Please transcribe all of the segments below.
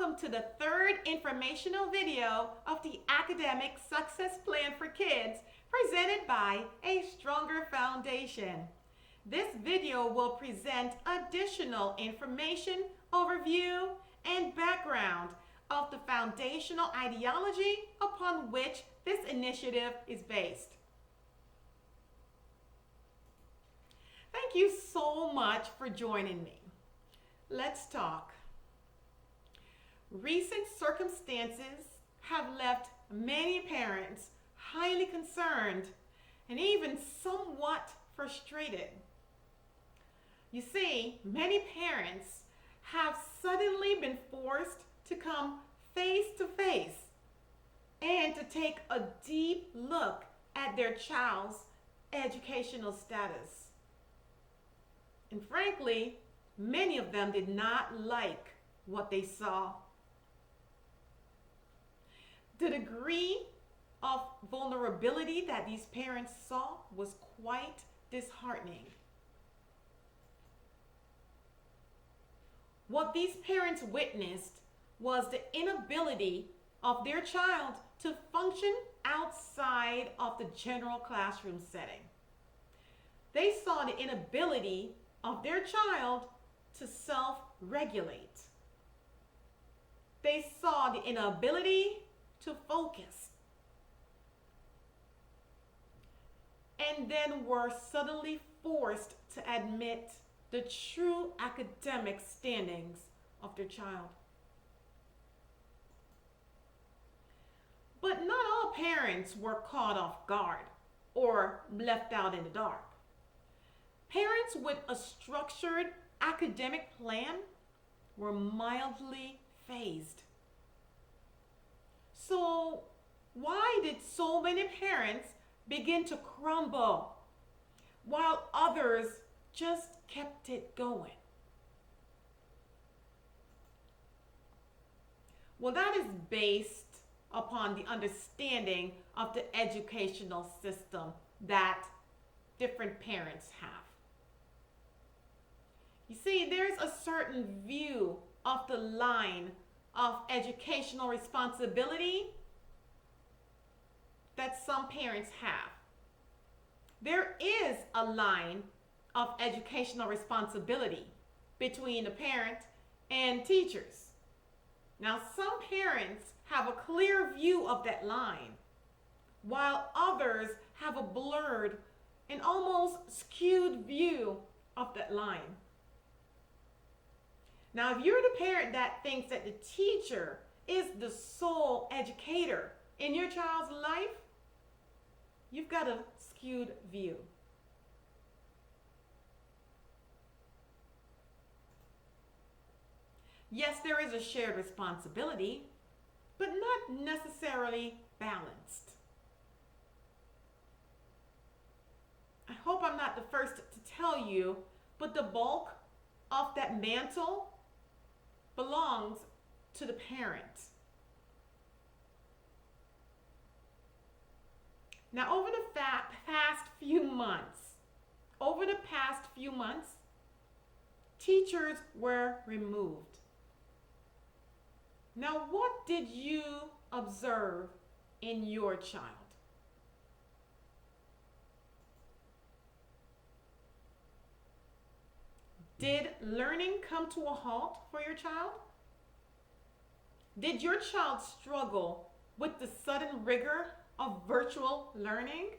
welcome to the third informational video of the Academic Success Plan for Kids presented by A Stronger Foundation. This video will present additional information, overview, and background of the foundational ideology upon which this initiative is based. Thank you so much for joining me. Let's talk. Recent circumstances have left many parents highly concerned and even somewhat frustrated. You see, many parents have suddenly been forced to come face to face and to take a deep look at their child's educational status. And frankly, many of them did not like what they saw. The degree of vulnerability that these parents saw was quite disheartening. What these parents witnessed was the inability of their child to function outside of the general classroom setting. They saw the inability of their child to self-regulate. They saw the inability to focus, and then were suddenly forced to admit the true academic standings of their child. But not all parents were caught off guard or left out in the dark. Parents with a structured academic plan were mildly fazed. So why did so many parents begin to crumble while others just kept it going? Well, that is based upon the understanding of the educational system that different parents have. You see, there's a certain view of the line of educational responsibility that some parents have. There is a line of educational responsibility between the parent and teachers. Now, some parents have a clear view of that line, while others have a blurred and almost skewed view of that line. Now, if you're the parent that thinks that the teacher is the sole educator in your child's life, you've got a skewed view. Yes, there is a shared responsibility, but not necessarily balanced. I hope I'm not the first to tell you, but the bulk of that mantle belongs to the parent. Now, over the past few months, teachers were removed. Now, what did you observe in your child? Did learning come to a halt for your child? Did your child struggle with the sudden rigor of virtual learning?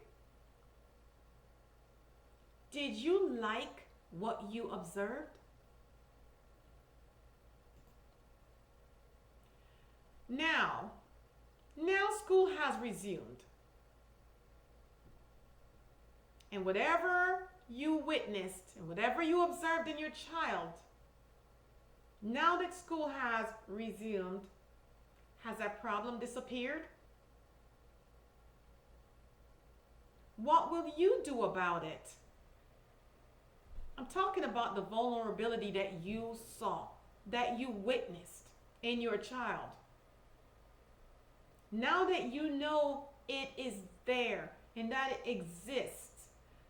Did you like what you observed? Now school has resumed. And whatever you witnessed and whatever you observed in your child, now that school has resumed, has that problem disappeared? What will you do about it? I'm talking about the vulnerability that you saw, that you witnessed in your child. Now that you know it is there and that it exists,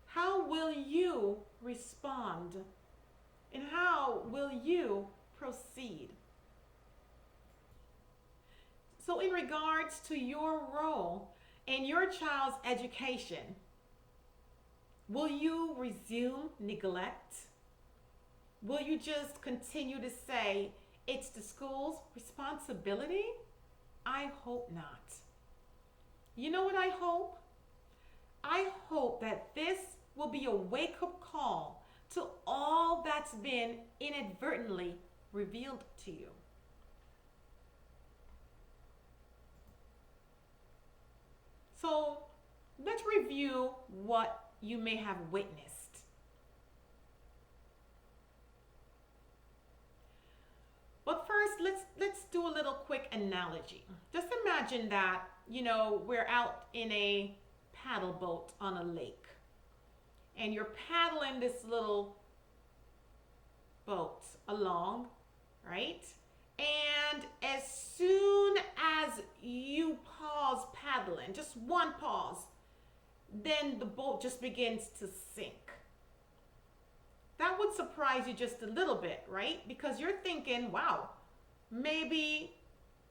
how will you respond? And how will you proceed? So in regards to your role in your child's education, will you resume neglect? Will you just continue to say it's the school's responsibility? I hope not. You know what I hope? I hope that this will be a wake-up call to all that's been inadvertently revealed to you. So let's review what you may have witnessed. But first, let's do a little quick analogy. Just imagine that, we're out in a paddle boat on a lake. And you're paddling this little boat along, right? And as soon as you pause paddling, just one pause, then the boat just begins to sink. That would surprise you just a little bit, right? Because you're thinking, wow, maybe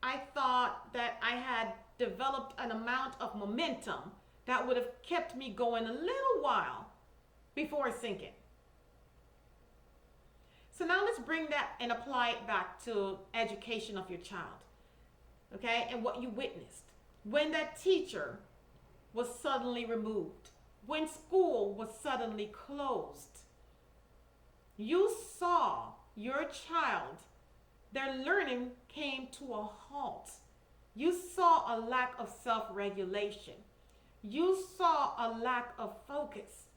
I thought that I had developed an amount of momentum that would have kept me going a little while before sinking. So now let's bring that and apply it back to education of your child, okay? And what you witnessed. When that teacher was suddenly removed, when school was suddenly closed, you saw your child, their learning came to a halt. You saw a lack of self-regulation. You saw a lack of focus.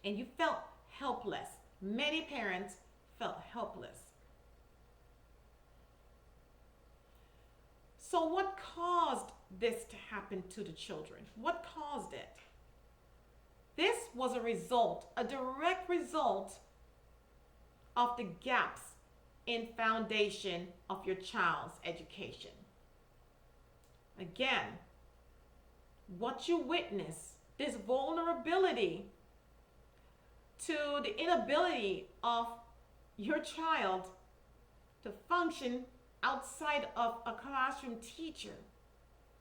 And you felt helpless. Many parents felt helpless. So what caused this to happen to the children? What caused it? This was a direct result of the gaps in foundation of your child's education. Again, what you witness, this vulnerability to the inability of your child to function outside of a classroom teacher,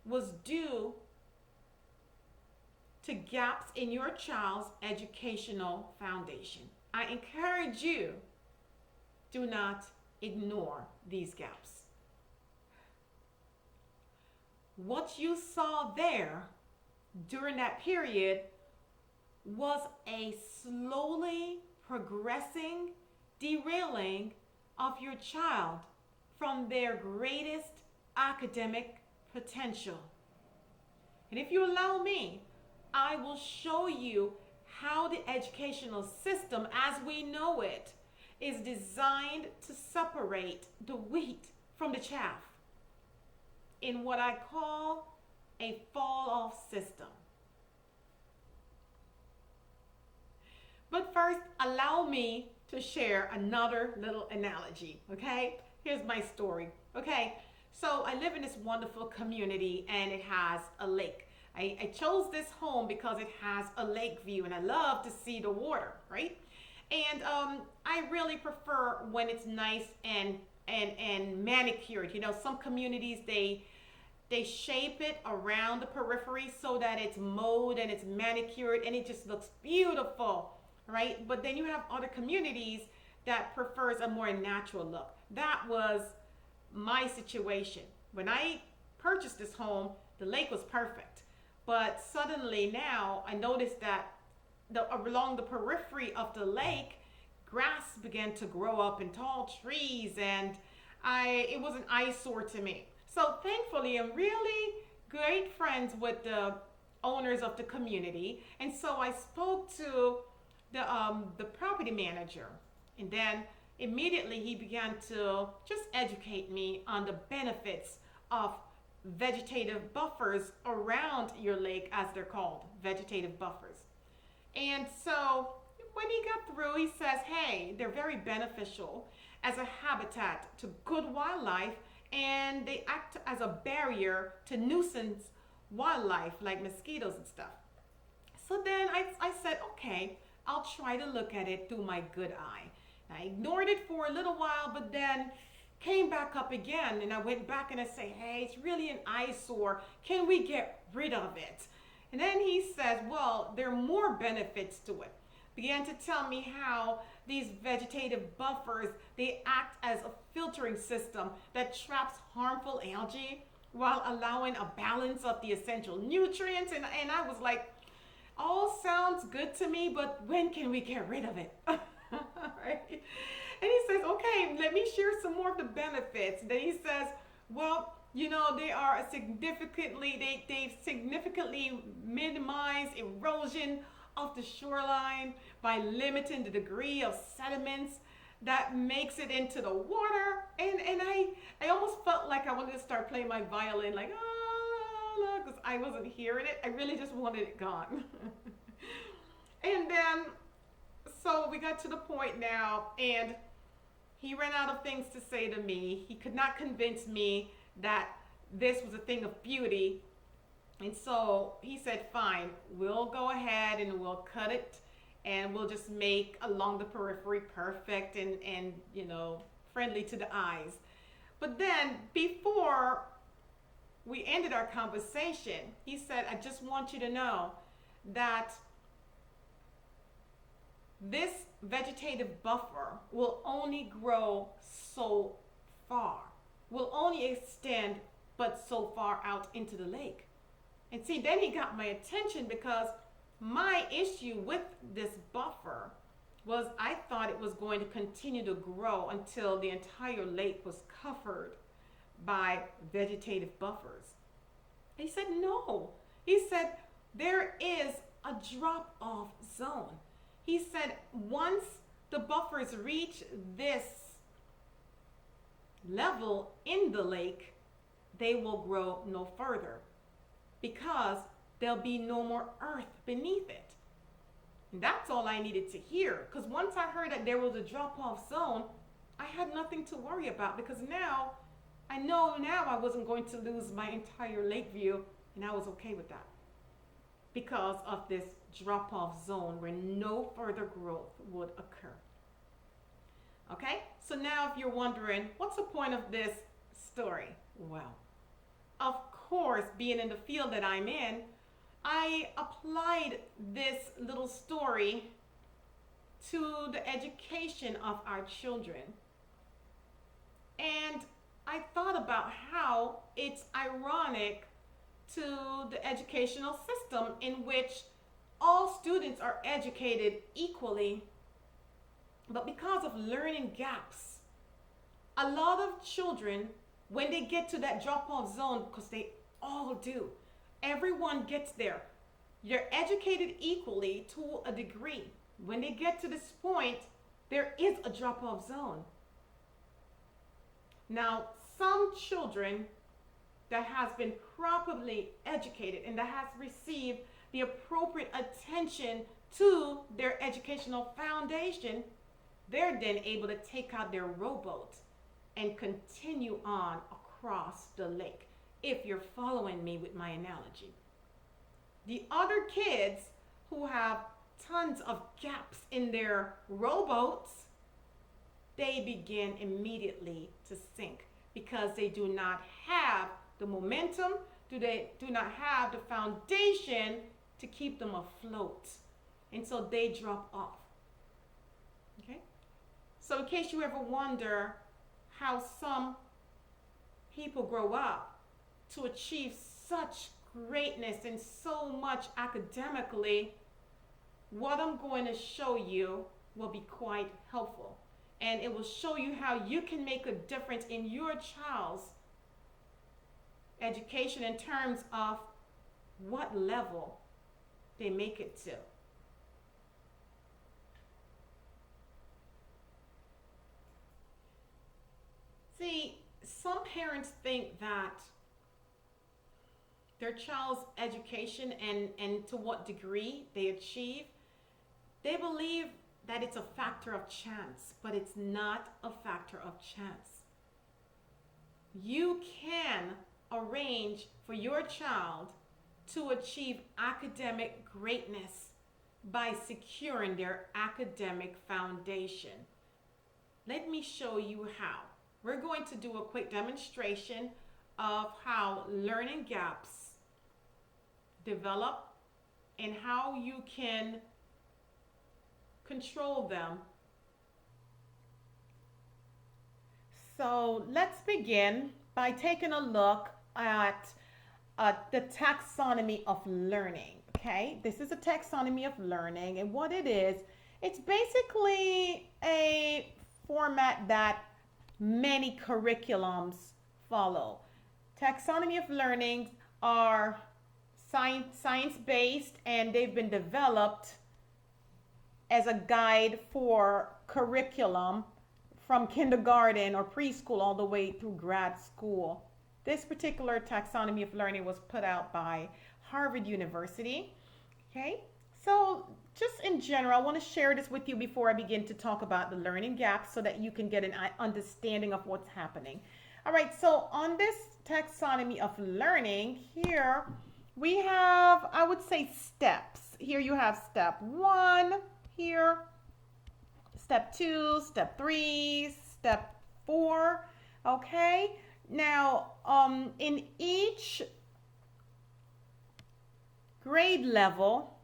was due to gaps in your child's educational foundation. I encourage you, do not ignore these gaps. What you saw there during that period was a slowly progressing derailing of your child from their greatest academic potential. And if you allow me, I will show you how the educational system as we know it is designed to separate the wheat from the chaff in what I call a fall-off system. But first, allow me to share another little analogy, okay? Here's my story, okay? So I live in this wonderful community and it has a lake. I chose this home because it has a lake view and I love to see the water, right? And I really prefer when it's nice and manicured. Some communities, they shape it around the periphery so that it's mowed and it's manicured and it just looks beautiful, right? But then you have other communities that prefers a more natural look. That was my situation. When I purchased this home, the lake was perfect. But suddenly now I noticed that along the periphery of the lake, grass began to grow up in tall trees and it was an eyesore to me. So thankfully, I'm really great friends with the owners of the community. And so I spoke to the property manager, and then immediately he began to just educate me on the benefits of vegetative buffers around your lake, as they're called, vegetative buffers. And so when he got through, he says, hey, they're very beneficial as a habitat to good wildlife, and they act as a barrier to nuisance wildlife like mosquitoes and stuff. So then I said, okay, I'll try to look at it through my good eye. I ignored it for a little while, but then came back up again, and I went back and I say, hey, it's really an eyesore. Can we get rid of it? And then he says, well, there are more benefits to it. Began to tell me how these vegetative buffers, they act as a filtering system that traps harmful algae while allowing a balance of the essential nutrients. And I was like, all sounds good to me, but when can we get rid of it? Right? And he says, okay, let me share some more of the benefits. Then he says, well, you know, they are they've significantly minimized erosion of the shoreline by limiting the degree of sediments that makes it into the water. And I almost felt like I wanted to start playing my violin, like, oh, because I wasn't hearing it. I really just wanted it gone. And then, so we got to the point now, and he ran out of things to say to me. He could not convince me that this was a thing of beauty. And so he said, fine, we'll go ahead and we'll cut it, and we'll just make along the periphery perfect and you know, friendly to the eyes. But then before we ended our conversation, he said, I just want you to know that this vegetative buffer will only grow so far, will only extend but so far out into the lake. And see, then he got my attention, because my issue with this buffer was I thought it was going to continue to grow until the entire lake was covered by vegetative buffers. He said, no. He said, there is a drop-off zone. He said, once the buffers reach this level in the lake, they will grow no further, because there'll be no more earth beneath it. And that's all I needed to hear, because once I heard that there was a drop-off zone, I had nothing to worry about, because now I know now I wasn't going to lose my entire lake view, and I was okay with that because of this drop-off zone where no further growth would occur. Okay, so now if you're wondering, what's the point of this story? Well, of course, being in the field that I'm in, I applied this little story to the education of our children. And I thought about how it's ironic to the educational system in which all students are educated equally, but because of learning gaps, a lot of children, when they get to that drop-off zone, because they all do, everyone gets there. You're educated equally to a degree. When they get to this point, there is a drop-off zone. Now, some children that has been properly educated and that has received the appropriate attention to their educational foundation, they're then able to take out their rowboat and continue on across the lake, if you're following me with my analogy. The other kids who have tons of gaps in their rowboats, they begin immediately to sink because they do not have the momentum, they do not have the foundation to keep them afloat. And so they drop off. Okay? So in case you ever wonder how some people grow up to achieve such greatness and so much academically, what I'm going to show you will be quite helpful. And it will show you how you can make a difference in your child's education in terms of what level they make it to. See, some parents think that their child's education and to what degree they achieve, they believe that it's a factor of chance, but it's not a factor of chance. You can arrange for your child to achieve academic greatness by securing their academic foundation. Let me show you how. we're going to do a quick demonstration of how learning gaps develop and how you can control them. So let's begin by taking a look at the taxonomy of learning. Okay, this is a taxonomy of learning, and what it is, it's basically a format that many curriculums follow. Taxonomy of learning are science-based, and they've been developed as a guide for curriculum from kindergarten or preschool all the way through grad school. This particular taxonomy of learning was put out by Harvard University. Okay, so just in general, I want to share this with you before I begin to talk about the learning gaps so that you can get an understanding of what's happening. All right, so on this taxonomy of learning, here we have, I would say, steps. Here you have step 1, here, step 2, step 3, step 4, okay? Now, in each grade level,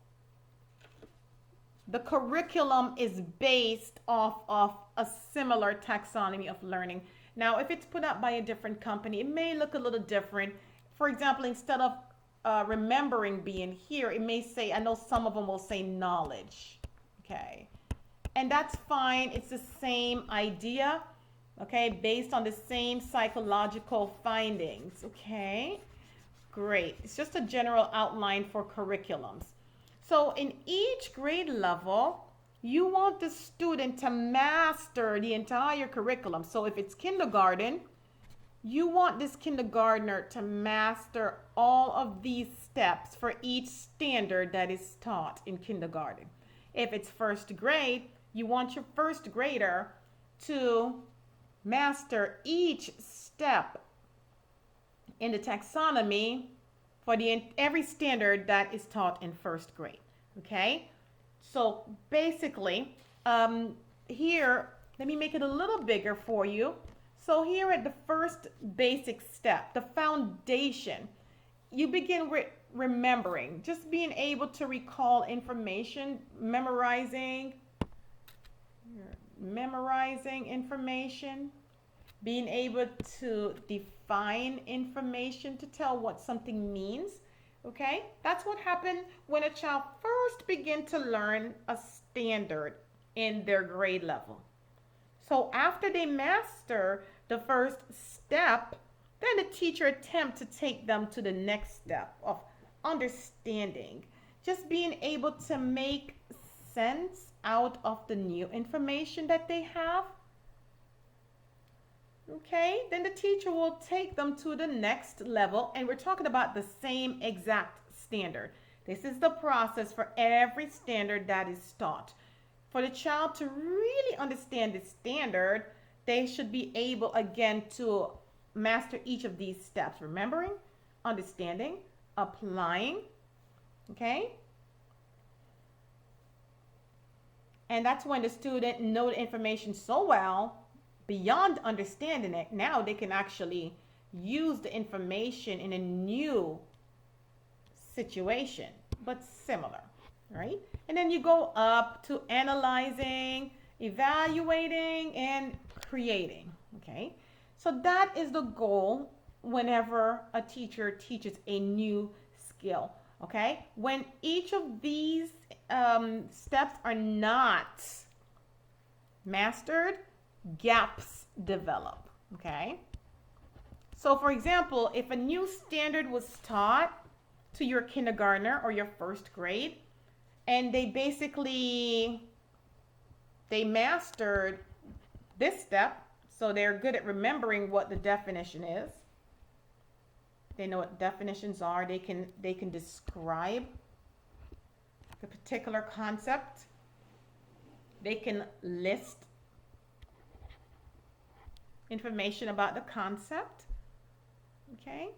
the curriculum is based off of a similar taxonomy of learning. Now, if it's put out by a different company, it may look a little different. For example, instead of remembering being here, it may say, I know some of them will say knowledge, okay? And that's fine. It's the same idea, okay, based on the same psychological findings, okay? Great. It's just a general outline for curriculums. So in each grade level, you want the student to master the entire curriculum. So if it's kindergarten, you want this kindergartner to master all of these steps for each standard that is taught in kindergarten. If it's first grade, you want your first grader to master each step in the taxonomy for every standard that is taught in first grade, okay? So basically, here, let me make it a little bigger for you. So here at the first basic step, the foundation, you begin with remembering, just being able to recall information, memorizing information, being able to define information to tell what something means, okay? That's what happened when a child first begins to learn a standard in their grade level. So after they master the first step, then the teacher attempts to take them to the next step of understanding, just being able to make sense out of the new information that they have. Okay, then the teacher will take them to the next level, and we're talking about the same exact standard. This is the process for every standard that is taught. For the child to really understand the standard, they should be able again to master each of these steps: remembering, understanding, applying, okay? And that's when the student knows the information so well, beyond understanding it, now they can actually use the information in a new situation, but similar, right? And then you go up to analyzing, evaluating, and creating, okay? So that is the goal whenever a teacher teaches a new skill, okay? When each of these steps are not mastered, gaps develop, okay? So for example, if a new standard was taught to your kindergartner or your first grade, and they mastered this step, so they're good at remembering what the definition is. They know what definitions are. They can describe the particular concept. They can list information about the concept, okay?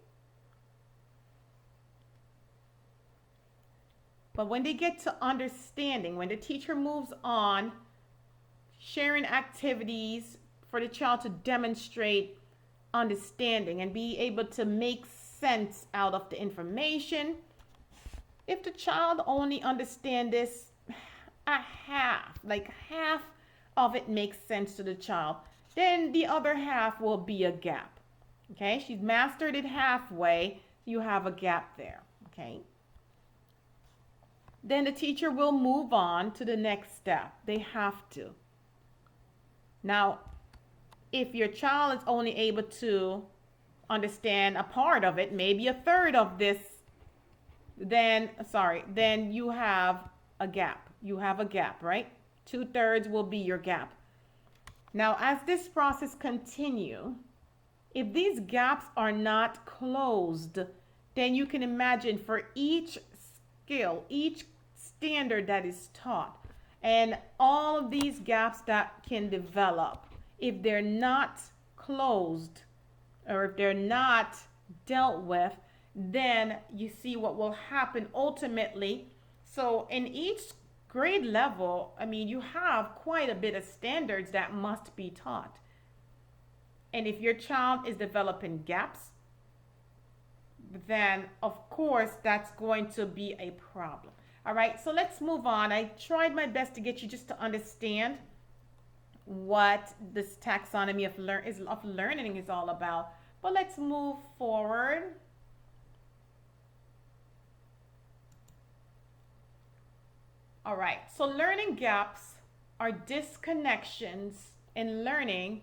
But when they get to understanding, when the teacher moves on, sharing activities for the child to demonstrate understanding and be able to make sense out of the information. If the child only understands this a half, like half of it makes sense to the child, then the other half will be a gap. Okay, she's mastered it halfway, you have a gap there. Okay, then the teacher will move on to the next step. They have to. Now, if your child is only able to understand a part of it, maybe a third of this, then you have a gap. You have a gap, right? 2/3 will be your gap. Now, as this process continues, if these gaps are not closed, then you can imagine for each skill, each standard that is taught, and all of these gaps that can develop, if they're not closed or if they're not dealt with, then you see what will happen ultimately. So in each grade level, I mean, you have quite a bit of standards that must be taught. And if your child is developing gaps, then of course that's going to be a problem. All right, so let's move on. I tried my best to get you just to understand what this taxonomy of learning is all about. But let's move forward. All right, so learning gaps are disconnections in learning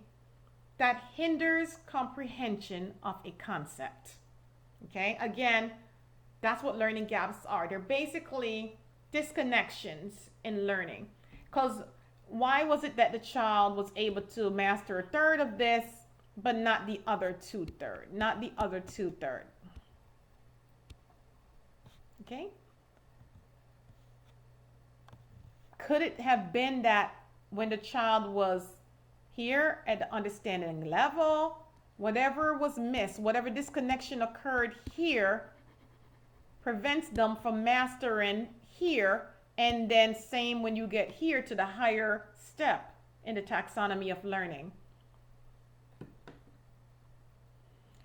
that hinders comprehension of a concept. Okay, again, that's what learning gaps are. They're basically disconnections in learning. Because why was it that the child was able to master a third of this, but not the other 2/3? Not the other 2/3. Okay? Could it have been that when the child was here at the understanding level, whatever was missed, whatever disconnection occurred here, prevents them from mastering here, and then same when you get here to the higher step in the taxonomy of learning.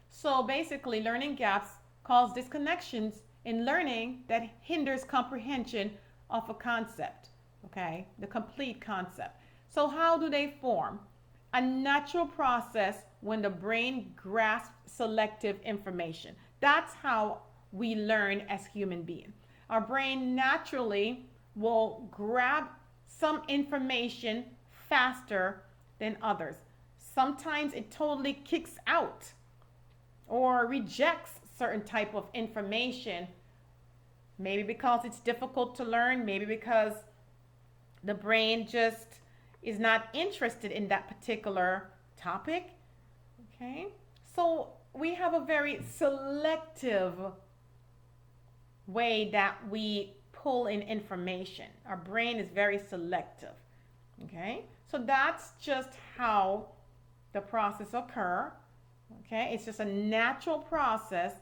So basically, learning gaps cause disconnections in learning that hinders comprehension of a concept, okay, the complete concept. So how do they form? A natural process when the brain grasps selective information. That's how we learn as human beings. Our brain naturally will grab some information faster than others. Sometimes it totally kicks out or rejects certain type of information, maybe because it's difficult to learn, maybe because the brain just is not interested in that particular topic. Okay, so we have a very selective way that we pull in information. Our brain is very selective. Okay, so that's just how the process occurs. Okay, it's just a natural process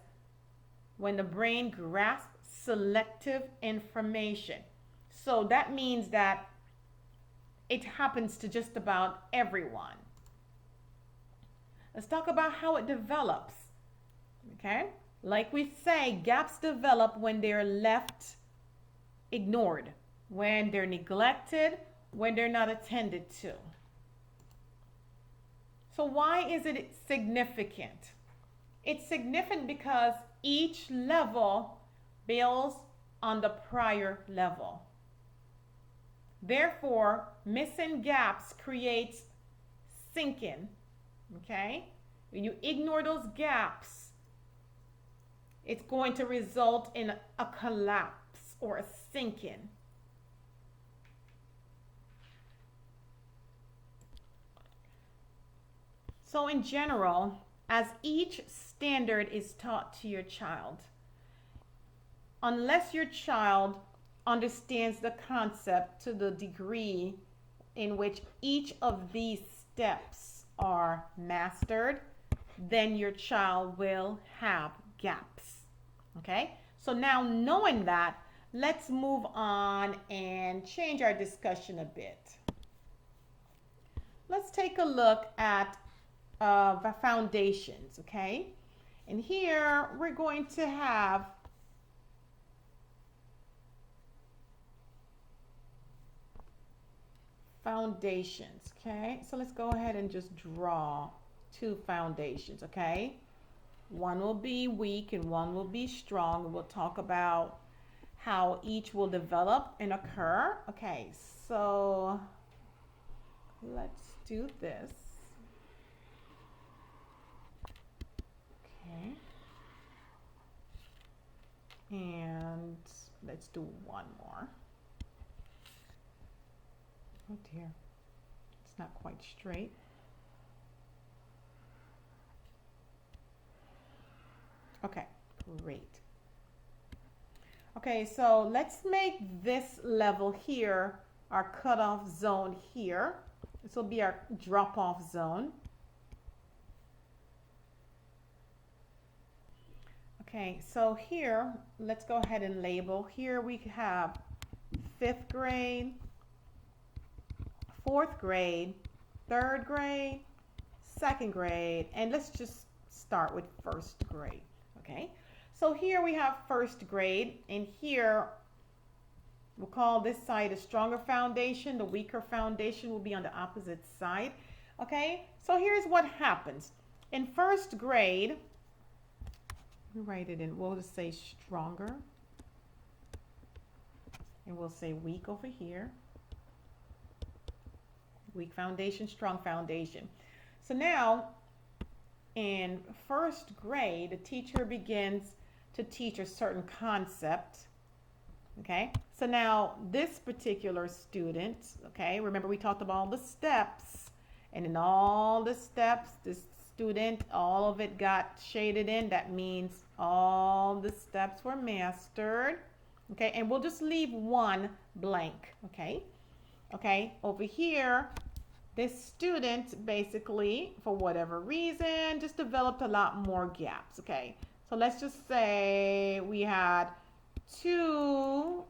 when the brain grasps selective information. So that means that it happens to just about everyone. Let's talk about how it develops. Okay, like we say, gaps develop when they're left ignored, when they're neglected, when they're not attended to. So why is it significant? It's significant because each level builds on the prior level. Therefore, missing gaps creates sinking. Okay? When you ignore those gaps, it's going to result in a collapse or a sinking. So in general, as each standard is taught to your child, unless your child understands the concept to the degree in which each of these steps are mastered, then your child will have gaps. Okay? So now knowing that, let's move on and change our discussion a bit. let's take a look at the foundations, okay? And here we're going to have foundations, okay? So let's go ahead and just draw two foundations, okay? One will be weak and one will be strong. We'll talk about how each will develop and occur. Okay, so let's do this. Okay. And let's do one more. Oh dear, it's not quite straight. Okay, great. Okay, so let's make this level here our cutoff zone here. This will be our drop-off zone. Okay, so here, let's go ahead and label. Here we have 5th grade, 4th grade, 3rd grade, 2nd grade, and let's just start with 1st grade, okay? So here we have 1st grade, and here we'll call this side a stronger foundation. The weaker foundation will be on the opposite side, okay? So here's what happens. In 1st grade, we write it in, we'll just say stronger, and we'll say weak over here. Weak foundation, strong foundation. So now in 1st grade, the teacher begins to teach a certain concept. Okay, so now this particular student, okay, remember we talked about all the steps, and in all the steps, this student, all of it got shaded in. That means all the steps were mastered. Okay, and we'll just leave one blank. Okay, okay, over here, this student basically, for whatever reason, just developed a lot more gaps. Okay, so let's just say we had 2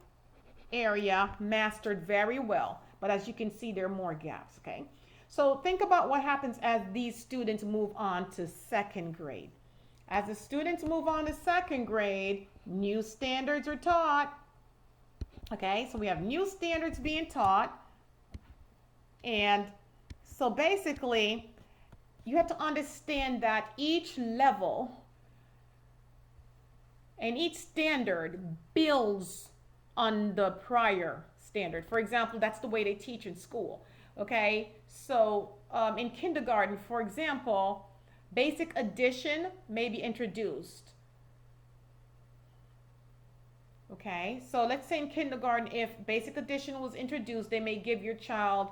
area mastered very well, but as you can see, there are more gaps. Okay, so think about what happens as these students move on to 2nd grade. As the students move on to 2nd grade, new standards are taught. Okay, so we have new standards being taught, and so basically, you have to understand that each level and each standard builds on the prior standard. For example, that's the way they teach in school. Okay, so in kindergarten, for example, basic addition may be introduced. Okay, so let's say in kindergarten, if basic addition was introduced, they may give your child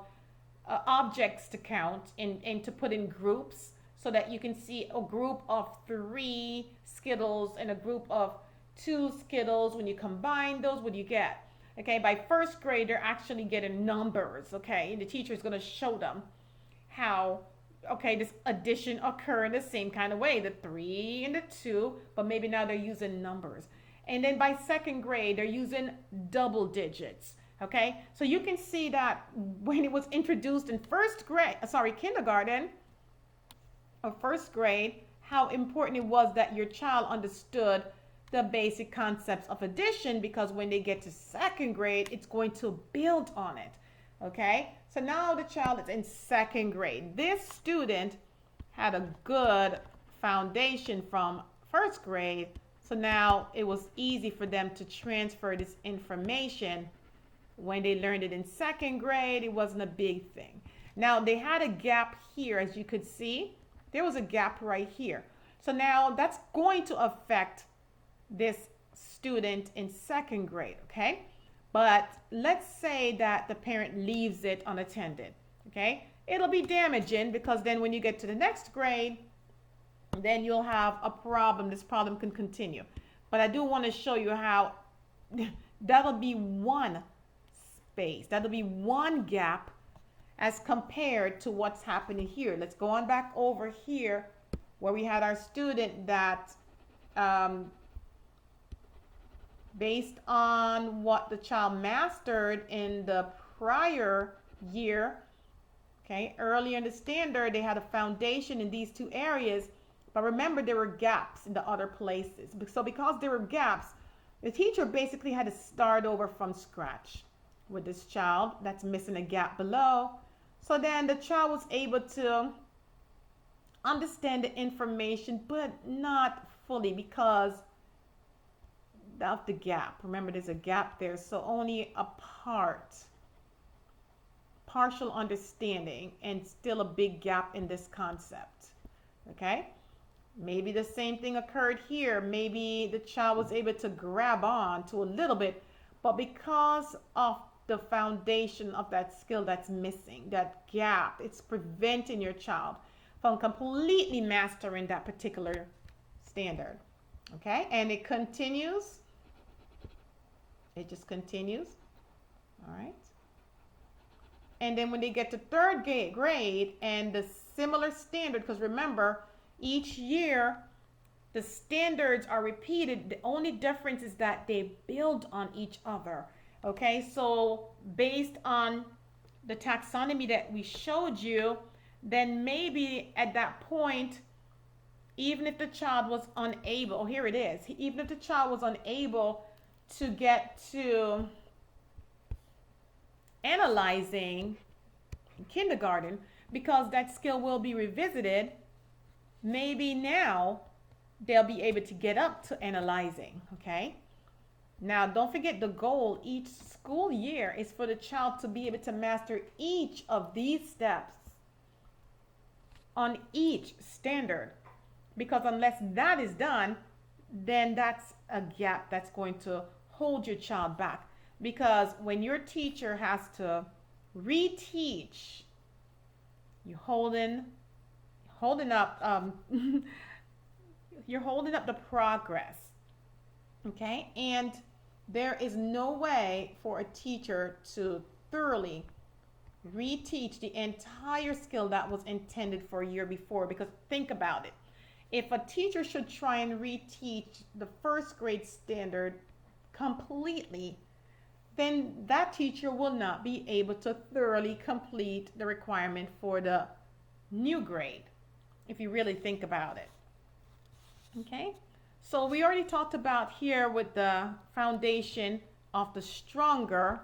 objects to count and to put in groups so that you can see a group of 3 Skittles and a group of 2 Skittles. When you combine those, what do you get? Okay, by 1st grade, they're actually getting numbers, okay? And the teacher is going to show them how, okay, this addition occur in the same kind of way, the 3 and the 2, but maybe now they're using numbers. And then by 2nd grade, they're using double digits. Okay, so you can see that when it was introduced in kindergarten or 1st grade, how important it was that your child understood the basic concepts of addition, because when they get to 2nd grade, it's going to build on it. Okay, so now the child is in 2nd grade. This student had a good foundation from 1st grade, so now it was easy for them to transfer this information. When they learned it in 2nd grade, it wasn't a big thing. Now they had a gap here, as you could see. There was a gap right here. So now that's going to affect this student in 2nd grade, okay? But let's say that the parent leaves it unattended, okay? It'll be damaging, because then when you get to the next grade, then you'll have a problem. This problem can continue. But I do want to show you how that'll be one space. That'll be one gap as compared to what's happening here. Let's go on back over here where we had our student that based on what the child mastered in the prior year, Okay, earlier in the standard, they had a foundation in these two areas, but remember there were gaps in the other places. So because there were gaps, the teacher basically had to start over from scratch with this child that's missing a gap below. So then the child was able to understand the information, but not fully because of the gap. Remember, there's a gap there, so only a partial understanding, and still a big gap in this concept. Okay, maybe the same thing occurred here. Maybe the child was able to grab on to a little bit, but because of the foundation of that skill that's missing, that gap, it's preventing your child from completely mastering that particular standard. Okay, and it continues. It just continues. All right. And then when they get to third grade and the similar standard, because remember, each year the standards are repeated. The only difference is that they build on each other. Okay, so based on the taxonomy that we showed you, then maybe at that point, even if the child was unable, oh, here it is, even if the child was unable to get to analyzing in kindergarten, because that skill will be revisited, maybe now they'll be able to get up to analyzing. Okay, now don't forget the goal each school year is for the child to be able to master each of these steps on each standard, because unless that is done, then that's a gap that's going to hold your child back. Because when your teacher has to reteach, you're holding up you're holding up the progress. Okay, and there is no way for a teacher to thoroughly reteach the entire skill that was intended for a year before. Because think about it, if a teacher should try and reteach the first grade standard completely, then that teacher will not be able to thoroughly complete the requirement for the new grade, if you really think about it. Okay, so we already talked about here with the foundation of the stronger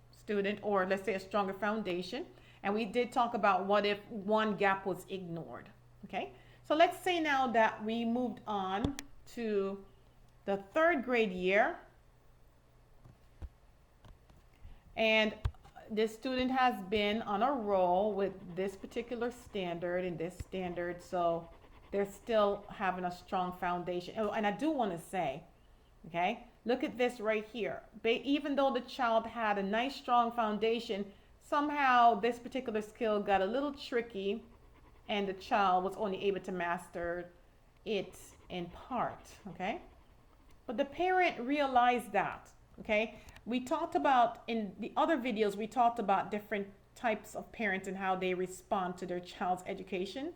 student, or let's say a stronger foundation, and we did talk about what if one gap was ignored. Okay, so let's say now that we moved on to the third grade year, and this student has been on a roll with this particular standard and this standard, so they're still having a strong foundation. Oh, and I do want to say, okay, look at this right here. Even though the child had a nice strong foundation, somehow this particular skill got a little tricky and the child was only able to master it in part. Okay, but the parent realized that. Okay, we talked about in the other videos, we talked about different types of parents and how they respond to their child's education.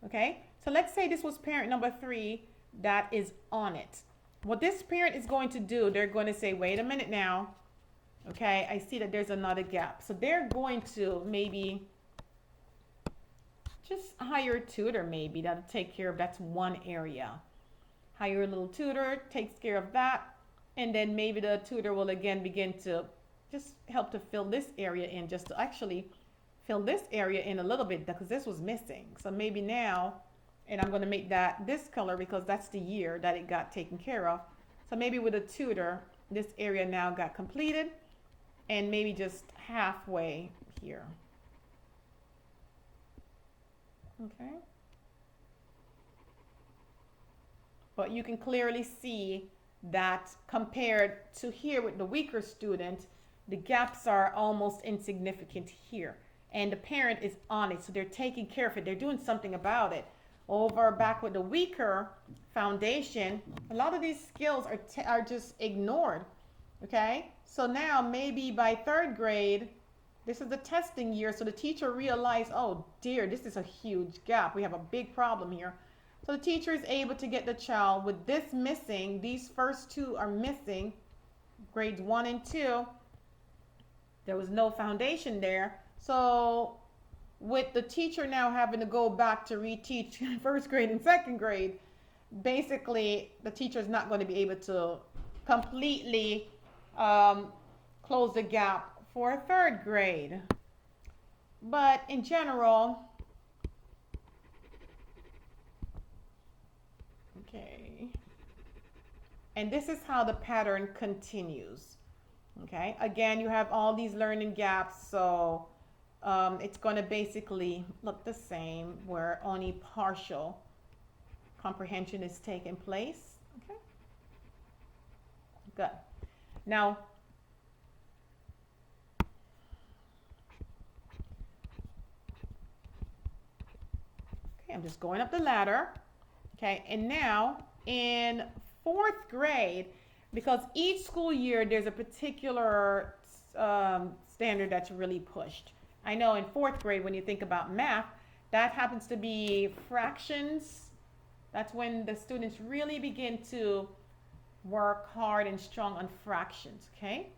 Okay, so let's say this was parent number 3 that is on it. What this parent is going to do, they're going to say, wait a minute now. Okay, I see that there's another gap. So they're going to maybe just hire a tutor, maybe that'll take care of, that's one area. Hire a little tutor, takes care of that. And then maybe the tutor will again begin to just help to fill this area in, just to actually fill this area in a little bit, because this was missing. So maybe now, and I'm going to make that this color because that's the year that it got taken care of. So maybe with a tutor, this area now got completed, and maybe just halfway here. Okay. But you can clearly see that compared to here with the weaker student, the gaps are almost insignificant here. And the parent is on it, so they're taking care of it. They're doing something about it. Over back with the weaker foundation, a lot of these skills are just ignored. Okay, so now maybe by third grade, this is the testing year, so the teacher realized, oh dear, this is a huge gap. We have a big problem here. So the teacher is able to get the child with this missing, these first two are missing, grades 1 and 2. There was no foundation there. So with the teacher now having to go back to reteach first grade and second grade, basically the teacher is not going to be able to completely close the gap for third grade. But in general, okay, and this is how the pattern continues. Okay, again, you have all these learning gaps, so it's going to basically look the same where only partial comprehension is taking place. Okay, good. Now, okay, I'm just going up the ladder. Okay, and now in fourth grade, because each school year there's a particular standard that's really pushed. I know in fourth grade, when you think about math, that happens to be fractions. That's when the students really begin to work hard and strong on fractions, okay?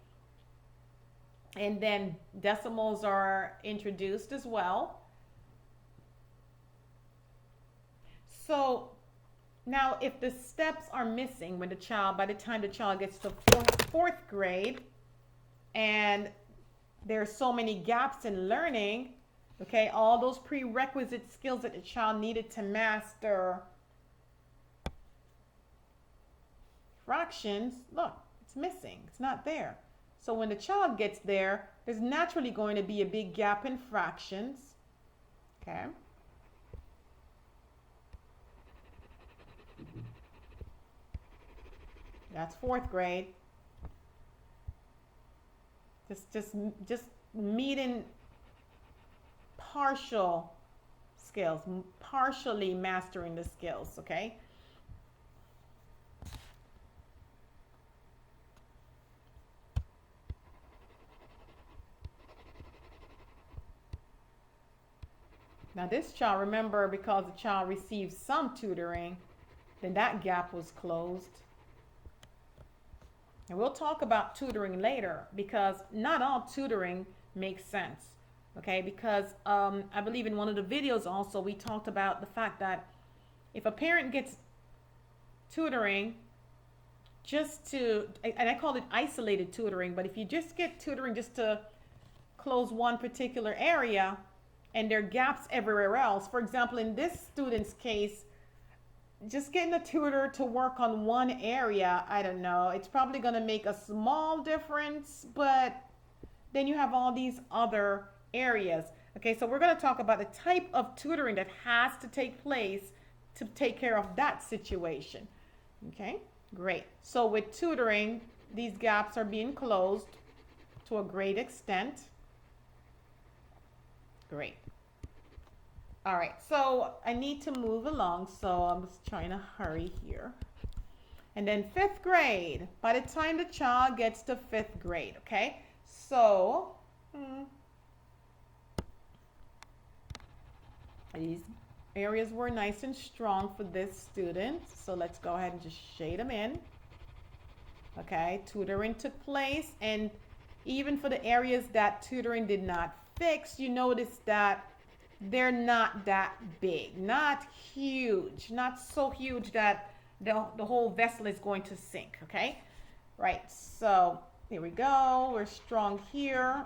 And then decimals are introduced as well. So now if the steps are missing when by the time the child gets to fourth grade, and there's so many gaps in learning, okay, all those prerequisite skills that the child needed to master fractions, look, it's missing, it's not there. So when the child gets there, there's naturally going to be a big gap in fractions, okay? That's fourth grade. Just meeting partial skills, partially mastering the skills, okay? Now this child, remember, because the child received some tutoring, then that gap was closed. And we'll talk about tutoring later, because not all tutoring makes sense, okay? Because I believe in one of the videos also we talked about the fact that if a parent gets tutoring just to, and I call it isolated tutoring, but if you just get tutoring just to close one particular area and there are gaps everywhere else, for example, in this student's case, just getting a tutor to work on one area, I don't know, it's probably going to make a small difference, but then you have all these other areas. Okay, so we're going to talk about the type of tutoring that has to take place to take care of that situation. Okay, great. So with tutoring, these gaps are being closed to a great extent. Great. All right, so I need to move along, so I'm just trying to hurry here. And then fifth grade, by the time the child gets to fifth grade, okay? So, these areas were nice and strong for this student, so let's go ahead and just shade them in. Okay, tutoring took place, and even for the areas that tutoring did not fix, you notice that they're not that big, not huge, not so huge that the whole vessel is going to sink, okay? Right, so here we go, we're strong here.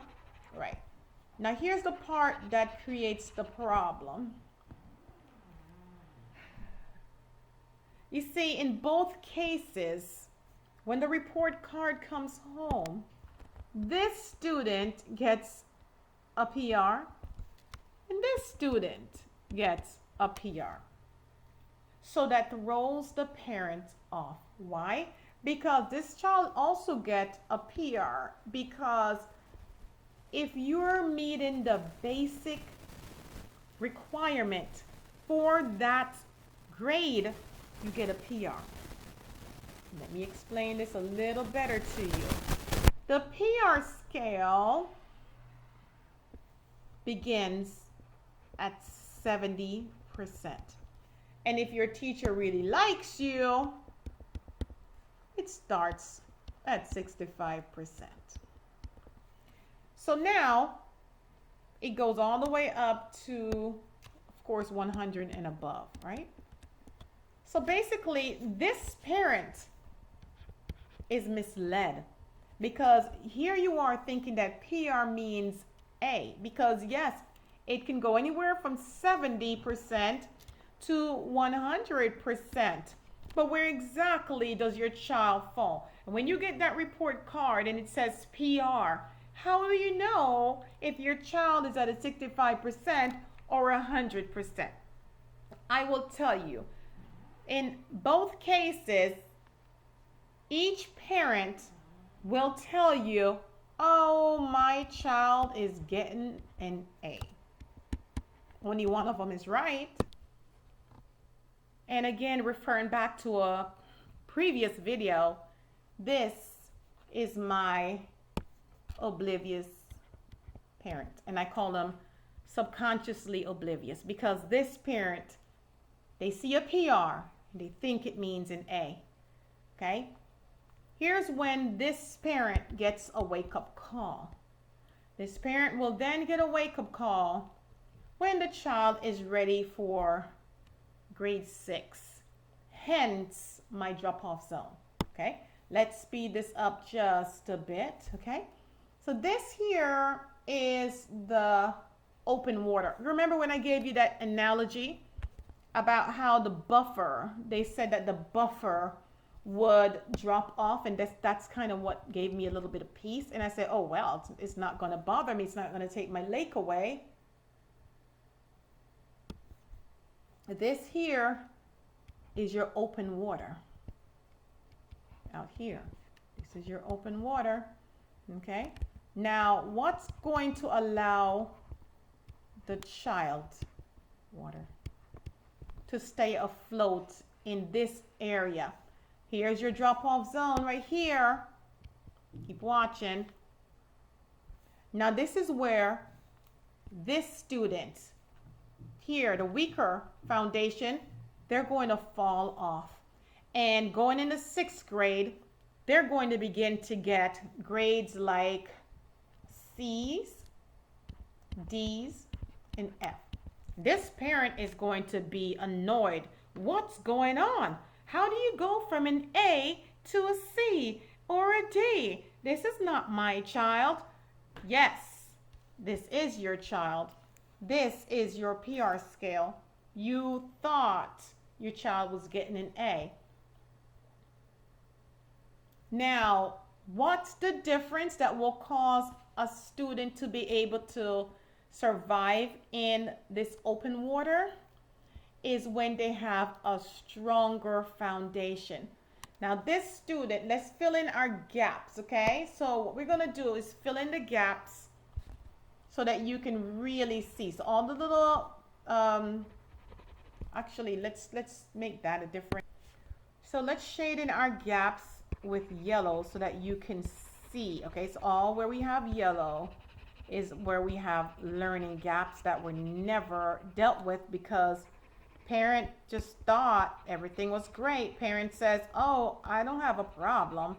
Right, now here's the part that creates the problem. You see, in both cases, when the report card comes home, this student gets a PR, and this student gets a PR. So that throws the parent off. Why? Because this child also gets a PR, because if you're meeting the basic requirement for that grade, you get a PR. Let me explain this a little better to you. The PR scale begins at 70%. And if your teacher really likes you, it starts at 65%. So now it goes all the way up to, of course, 100 and above, right? So basically, this parent is misled because here you are thinking that PR means A, because yes, it can go anywhere from 70% to 100%. But where exactly does your child fall? And when you get that report card and it says PR, how do you know if your child is at a 65% or 100%? I will tell you, in both cases, each parent will tell you, oh, my child is getting an A. Only one of them is right. And again, referring back to a previous video, this is my oblivious parent. And I call them subconsciously oblivious because this parent, they see a PR and they think it means an A. Okay? Here's when this parent gets a wake-up call. This parent will then get a wake-up call when the child is ready for grade 6. Hence my drop-off zone. Okay? Let's speed this up just a bit. Okay? So this here is the open water. Remember when I gave you that analogy about how the buffer, they said that the buffer would drop off, and that's kind of what gave me a little bit of peace. And I said, oh, well, it's not going to bother me. It's not going to take my lake away. This here is your open water. Out here. This is your open water. Okay? Now, what's going to allow the child, water, to stay afloat in this area? Here's your drop-off zone right here. Keep watching. Now, this is where this student here, the weaker foundation, they're going to fall off. And going into 6th grade, they're going to begin to get grades like C's, D's, and F. This parent is going to be annoyed. What's going on? How do you go from an A to a C or a D? This is not my child. Yes, this is your child. This is your PR scale. You thought your child was getting an A. Now, what's the difference that will cause a student to be able to survive in this open water? Is when they have a stronger foundation. Now this student, let's fill in our gaps, okay? So what we're gonna do is fill in the gaps so that you can really see. So all the little, actually let's make that a different. So let's shade in our gaps with yellow so that you can see, okay? So all where we have yellow is where we have learning gaps that were never dealt with because parent just thought everything was great. Parent says, oh, I don't have a problem.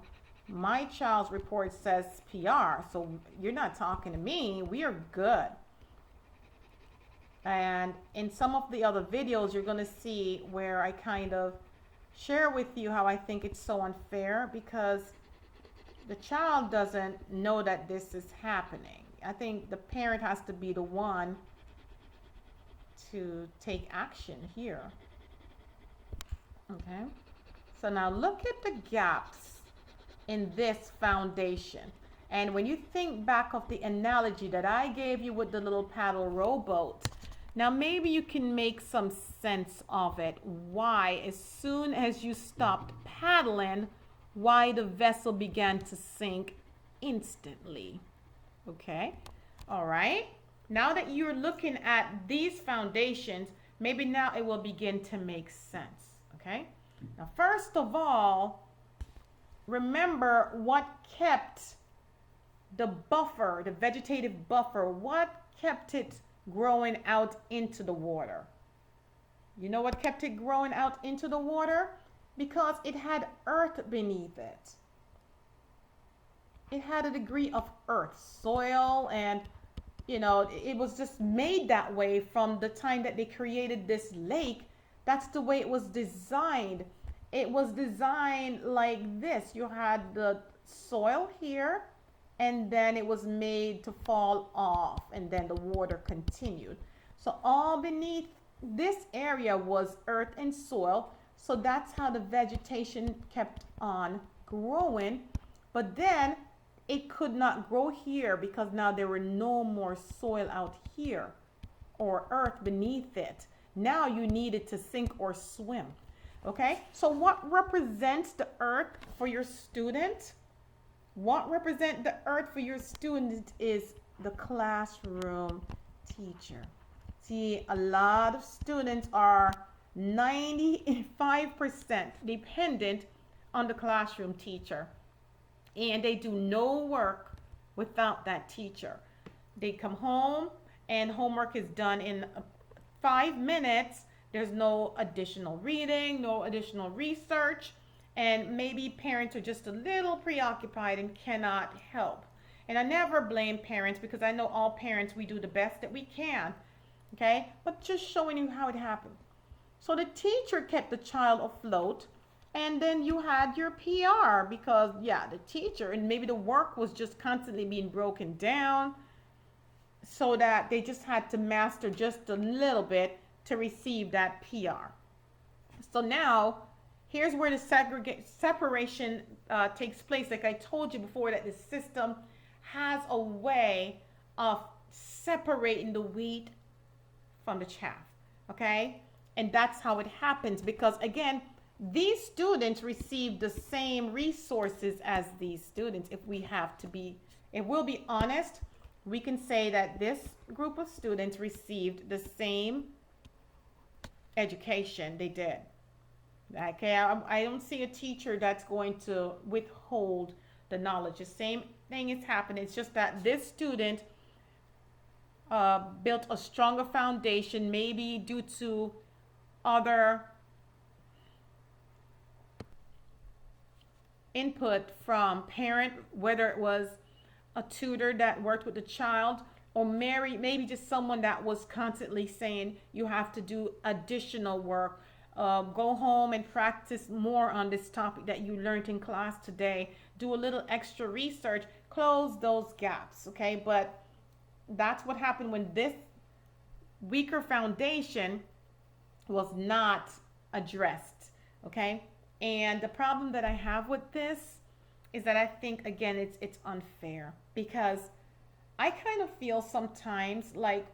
My child's report says PR, so you're not talking to me. We are good. And in some of the other videos, you're going to see where I kind of share with you how I think it's so unfair because the child doesn't know that this is happening. I think the parent has to be the one to take action here. Okay, so now look at the gaps in this foundation. And when you think back of the analogy that I gave you with the little paddle rowboat, now maybe you can make some sense of it. Why, as soon as you stopped paddling, why the vessel began to sink instantly. Okay, all right. Now that you're looking at these foundations, maybe now it will begin to make sense, okay? Now, first of all, remember what kept the buffer, the vegetative buffer, what kept it growing out into the water? You know what kept it growing out into the water? Because it had earth beneath it. it had a degree of earth, soil, and it was just made that way from the time that they created this lake. That's the way it was designed. It was designed like this. You had the soil here, and then it was made to fall off, and then the water continued. So all beneath this area was earth and soil. So that's how the vegetation kept on growing. But then it could not grow here because now there were no more soil out here or earth beneath it. Now you needed to sink or swim. Okay, so what represents the earth for your student? What represents the earth for your student is the classroom teacher. See, a lot of students are 95% dependent on the classroom teacher, and they do no work without that teacher. They come home and homework is done in 5 minutes. There's no additional reading, no additional research, and maybe parents are just a little preoccupied and cannot help. And I never blame parents because I know all parents, we do the best that we can, okay? But just showing you how it happened. So the teacher kept the child afloat, and then you had your PR because, yeah, the teacher, and maybe the work was just constantly being broken down so that they just had to master just a little bit to receive that PR. So now, here's where the segregate separation takes place. Like I told you before, that the system has a way of separating the wheat from the chaff, okay? And that's how it happens because, again, these students receive the same resources as these students. If we'll be honest, we can say that this group of students received the same education they did. Okay, I don't see a teacher that's going to withhold the knowledge. The same thing is happening. It's just that this student built a stronger foundation, maybe due to other input from parent, whether it was a tutor that worked with the child, or maybe just someone that was constantly saying you have to do additional work. Go home and practice more on this topic that you learned in class today. Do a little extra research. Close those gaps, okay? But that's what happened when this weaker foundation was not addressed, okay? And the problem that I have with this is that I think, again, it's unfair because I kind of feel sometimes like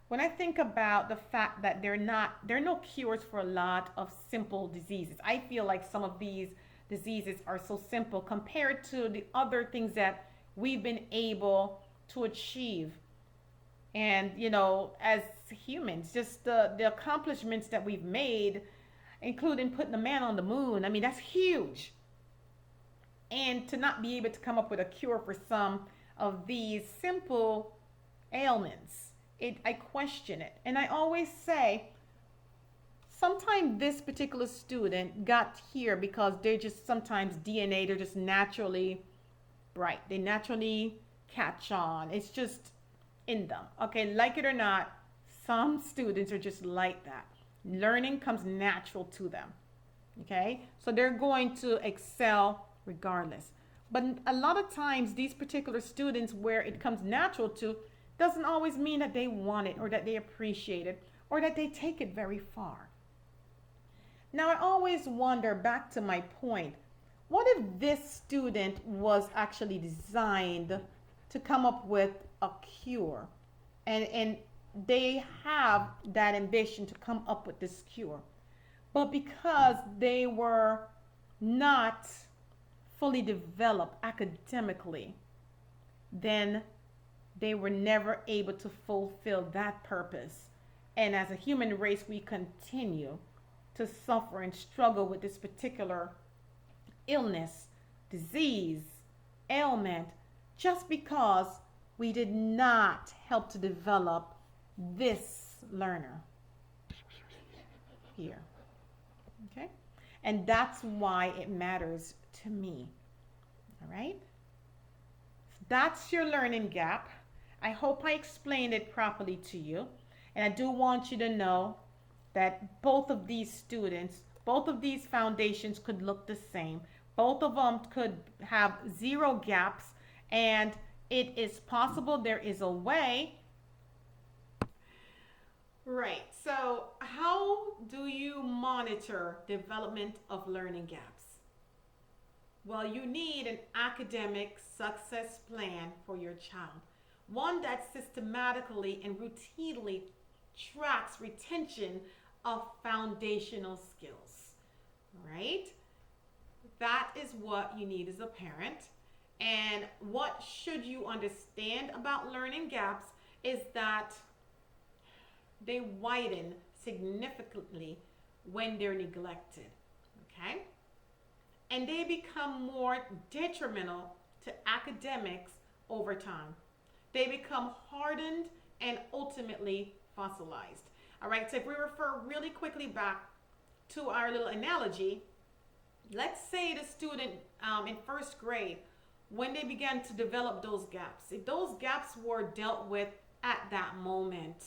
when I think about the fact that there are no cures for a lot of simple diseases. I feel like some of these diseases are so simple compared to the other things that we've been able to achieve. And, as humans, just the accomplishments that we've made, including putting a man on the moon. I mean, that's huge. And to not be able to come up with a cure for some of these simple ailments, I question it. And I always say, sometimes this particular student got here because they're just sometimes DNA, they're just naturally bright. They naturally catch on. It's just in them. Okay, like it or not, some students are just like that. Learning comes natural to them. Okay, so they're going to excel regardless. But a lot of times, these particular students, where it comes natural to, doesn't always mean that they want it or that they appreciate it or that they take it very far. Now, I always wonder, back to my point, what if this student was actually designed to come up with a cure, and they have that ambition to come up with this cure, but because they were not fully developed academically, then they were never able to fulfill that purpose. And as a human race, we continue to suffer and struggle with this particular illness, disease, ailment, just because we did not help to develop this learner here. Okay? And that's why it matters to me. All right? That's your learning gap. I hope I explained it properly to you. And I do want you to know that both of these students, both of these foundations could look the same. Both of them could have zero gaps, and it is possible there is a way. Right. So, how do you monitor development of learning gaps? Well, you need an academic success plan for your child, one that systematically and routinely tracks retention of foundational skills, right? That is what you need as a parent. And what should you understand about learning gaps is that they widen significantly when they're neglected, okay? And they become more detrimental to academics over time. They become hardened and ultimately fossilized. All right, so if we refer really quickly back to our little analogy, let's say the student in first grade, when they began to develop those gaps, if those gaps were dealt with at that moment,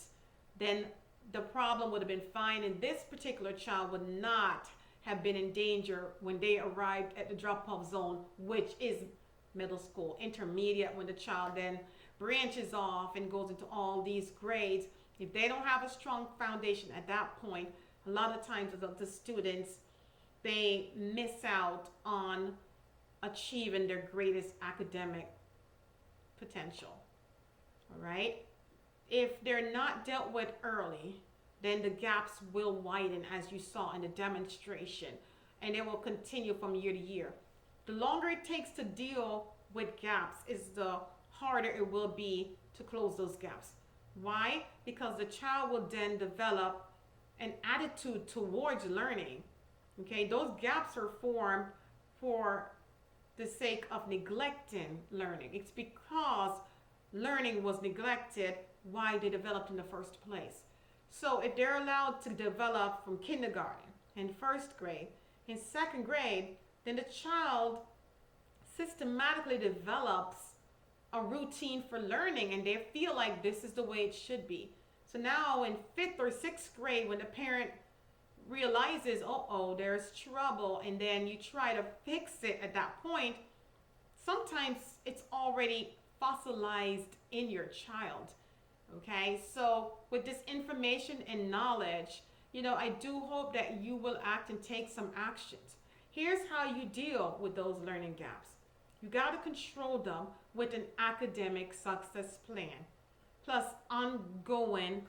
then the problem would have been fine, and this particular child would not have been in danger when they arrived at the drop-off zone, which is middle school. Intermediate, when the child then branches off and goes into all these grades, if they don't have a strong foundation at that point, a lot of times the students, they miss out on achieving their greatest academic potential. All right? If they're not dealt with early, then the gaps will widen, as you saw in the demonstration, and it will continue from year to year. The longer it takes to deal with gaps is the harder it will be to close those gaps. Why? Because the child will then develop an attitude towards learning. Okay, those gaps are formed for the sake of neglecting learning. It's because learning was neglected why they developed in the first place. So if they're allowed to develop from kindergarten, in first grade, in second grade, then the child systematically develops a routine for learning, and they feel like this is the way it should be. So now in fifth or sixth grade, when the parent realizes, oh, there's trouble, and then you try to fix it at that point, sometimes it's already fossilized in your child. Okay, so with this information and knowledge, I do hope that you will act and take some actions. Here's how you deal with those learning gaps. You got to control them with an academic success plan, plus ongoing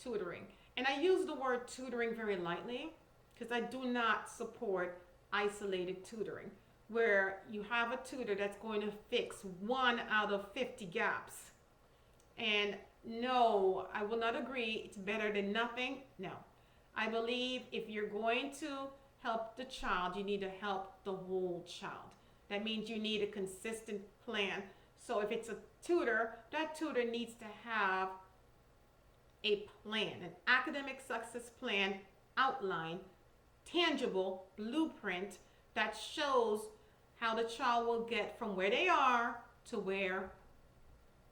tutoring. And I use the word tutoring very lightly because I do not support isolated tutoring, where you have a tutor that's going to fix 1 out of 50 gaps. And no, I will not agree it's better than nothing. No. I believe if you're going to help the child, you need to help the whole child. That means you need a consistent plan. So if it's a tutor, that tutor needs to have a plan, an academic success plan outline, tangible blueprint that shows how the child will get from where they are to where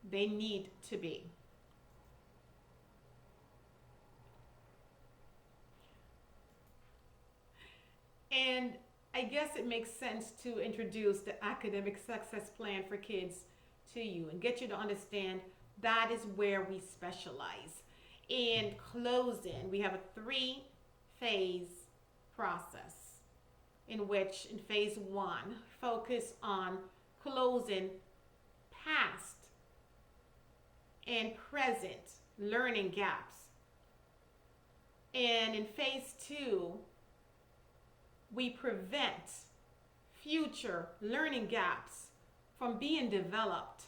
they need to be. And I guess it makes sense to introduce the academic success plan for kids to you and get you to understand that is where we specialize. In closing, we have a 3-phase process in which, in phase 1, focus on closing past and present learning gaps. And in phase 2, we prevent future learning gaps from being developed.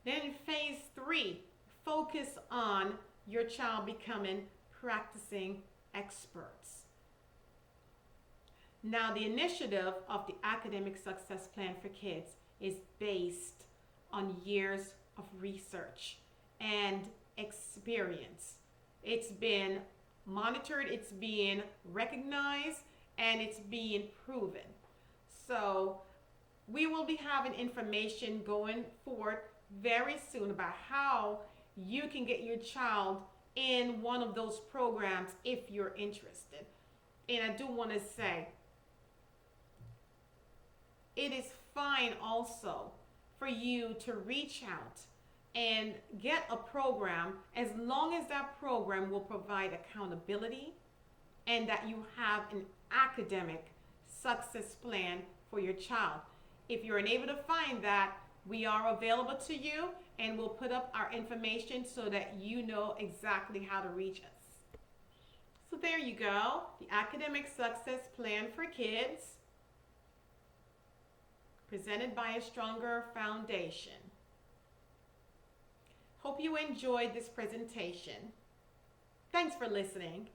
Then in phase 3, focus on your child becoming practicing experts. Now, the initiative of the Academic Success Plan for Kids is based on years of research and experience. It's been monitored, it's being recognized, and it's being proven. So We will be having information going forward very soon about how you can get your child in one of those programs if you're interested. And I do want to say, it is fine also for you to reach out and get a program as long as that program will provide accountability and that you have an academic success plan for your child. If you're unable to find that, we are available to you and we'll put up our information so that you know exactly how to reach us. So there you go, the Academic Success Plan for Kids, presented by A Stronger Foundation. Hope you enjoyed this presentation. Thanks for listening.